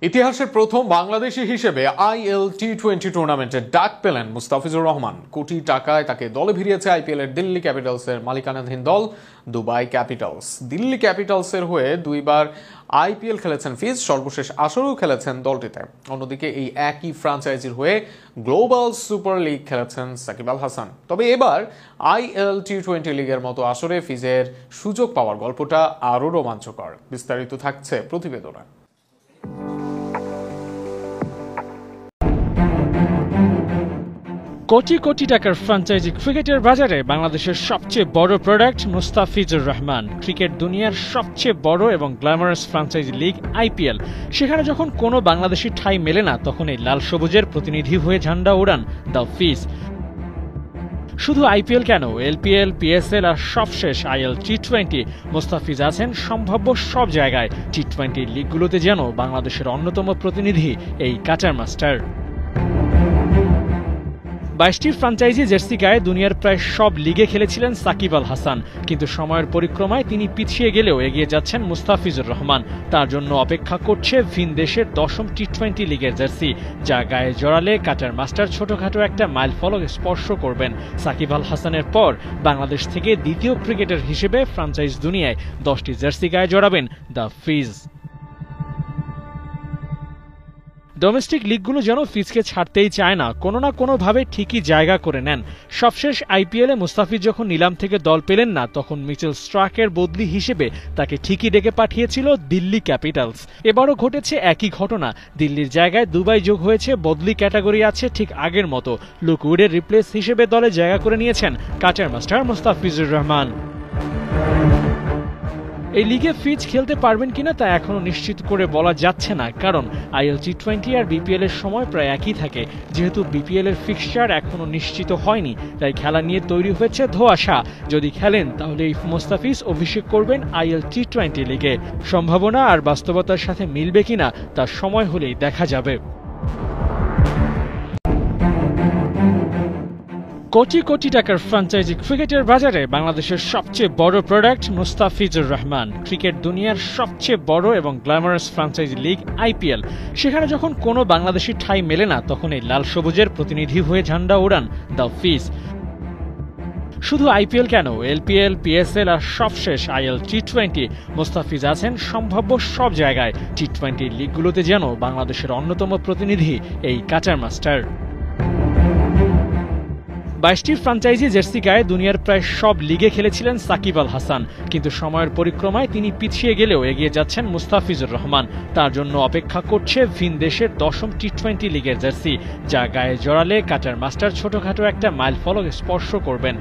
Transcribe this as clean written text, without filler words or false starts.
ইতিহাসের প্রথম বাংলাদেশি হিসেবে আইএল টি-20 টুর্নামেন্টে ডাক পেলেন মুস্তাফিজুর রহমান। কোটি টাকায় তাকে দলে ভিড়িয়েছে আইপিএল এর দিল্লি ক্যাপিটালসের মালিকানাধীন দল দুবাই ক্যাপিটালস। দিল্লি ক্যাপিটালসের হয়ে দুইবার আইপিএল খেলেছেন ফিজ, সর্বশেষ আসরেও খেলেছেন দলটিতে। অন্যদিকে এই একই ফ্র্যাঞ্চাইজির হয়ে গ্লোবাল সুপার লিগ খেলেছেন সাকিব আল হাসান। তবে এবার আইএল টি-20 লিগের মতো আসরে ফিজের সুযোগ পাওয়ার গল্পটা আরও রোমাঞ্চকর। বিস্তারিত থাকছে প্রতিবেদনে। কোটি কোটি টাকার ফ্র্যাঞ্চাইজি ক্রিকেটের বাজারে বাংলাদেশের সবচেয়ে বড় প্রোডাক্ট মুস্তাফিজুর রহমান। ক্রিকেট দুনিয়ার সবচেয়ে বড় এবং গ্ল্যামারাস ফ্র্যাঞ্চাইজি লিগ আইপিএল, সেখানে যখন কোনো বাংলাদেশি ঠাঁই মেলে না, তখন এই লাল সবুজের প্রতিনিধি হয়ে ঝান্ডা ওড়ান দ্য ফিজ। শুধু আইপিএল কেন, এলপিএল, পিএসএল আর সবশেষ আইএল টি-20 মুস্তাফিজ আছেন সম্ভাব্য সব জায়গায়। টি-20 লিগগুলোতে যেন বাংলাদেশের অন্যতম প্রতিনিধি এই কাটার মাস্টার। 22টি ফ্র্যাঞ্চাইজি জার্সি গায়ে দুনিয়ার প্রায় সব লিগে খেলেছিলেন সাকিব আল হাসান, কিন্তু সময়ের পরিক্রমায় তিনি পিছিয়ে গেলেও এগিয়ে যাচ্ছেন মুস্তাফিজুর রহমান। তার জন্য অপেক্ষা করছে ভিন দেশের 10ম টি-20 লিগের জার্সি, যা গায়ে জড়ালে কাটার মাস্টার ছোটখাটো একটা মাইল ফলক স্পর্শ করবেন। সাকিব আল হাসানের পর বাংলাদেশ থেকে দ্বিতীয় ক্রিকেটার হিসেবে ফ্র্যাঞ্চাইজ দুনিয়ায় 10টি জার্সি গায়ে জড়াবেন দ্য ফিজ। ডোমেস্টিক লিগগুলো যেন ফিজকে ছাড়তেই চায় না, কোনো না কোনোভাবে ঠিকই জায়গা করে নেন। সবশেষ আইপিএলে মুস্তাফিজ যখন নিলাম থেকে দল পেলেন না, তখন মিচেল স্টার্কের বদলি হিসেবে তাকে ঠিকই ডেকে পাঠিয়েছিল দিল্লি ক্যাপিটালস। এবারও ঘটেছে একই ঘটনা। দিল্লির জায়গায় দুবাই যোগ হয়েছে, বদলি ক্যাটাগরি আছে ঠিক আগের মতো। লুক উডের রিপ্লেস হিসেবে দলে জায়গা করে নিয়েছেন কাটার মাস্টার মুস্তাফিজুর রহমান। এই লিগে ফিজ খেলতে পারবেন কিনা তা এখনো নিশ্চিত করে বলা যাচ্ছে না, কারণ আইএল টি-20 আর বিপিএল এর সময় প্রায় একই থাকে। যেহেতু বিপিএল এর ফিক্সচার এখনো নিশ্চিত হয়নি, তাই খেলা নিয়ে তৈরি হয়েছে ধোঁয়াশা। যদি খেলেন তাহলে এই মুস্তাফিজ অভিষেক করবেন আইএল টি-20 লিগে। সম্ভাবনা আর বাস্তবতার সাথে মিলবে কিনা তা সময় হলেই দেখা যাবে। কোটি কোটি টাকার ফ্র্যাঞ্চাইজি ক্রিকেটের বাজারে বাংলাদেশের সবচেয়ে বড় প্রোডাক্ট মুস্তাফিজুর রহমান। ক্রিকেট দুনিয়ার সবচেয়ে বড় এবং গ্ল্যামারাস ফ্র্যাঞ্চাইজি লিগ আইপিএল, সেখানে যখন কোনো বাংলাদেশি ঠাঁই মেলে না, তখন এই লাল সবুজের প্রতিনিধি হয়ে ঝান্ডা ওড়ান দ্য ফিজ। শুধু আইপিএল কেন, এলপিএল, পিএসএল আর সবশেষ আইএল টি-20 মুস্তাফিজ আছেন সম্ভাব্য সব জায়গায়। টি-20 লিগগুলোতে যেন বাংলাদেশের অন্যতম প্রতিনিধি এই কাটার মাস্টার। 22টি ফ্র্যাঞ্চাইজি জার্সি গায়ে দুনিয়ার প্রায় সব লিগে খেলেছিলেন সাকিব আল হাসান, কিন্তু সময়ের পরিক্রমায় তিনি পিছিয়ে গেলেও এগিয়ে যাচ্ছেন মুস্তাফিজুর রহমান। তার জন্য অপেক্ষা করছে ভিন দেশের 10ম টি-20 লিগের জার্সি, যা গায়ে জড়ালে কাটার মাস্টার ছোটখাটো একটা মাইল ফলক স্পর্শ করবেন।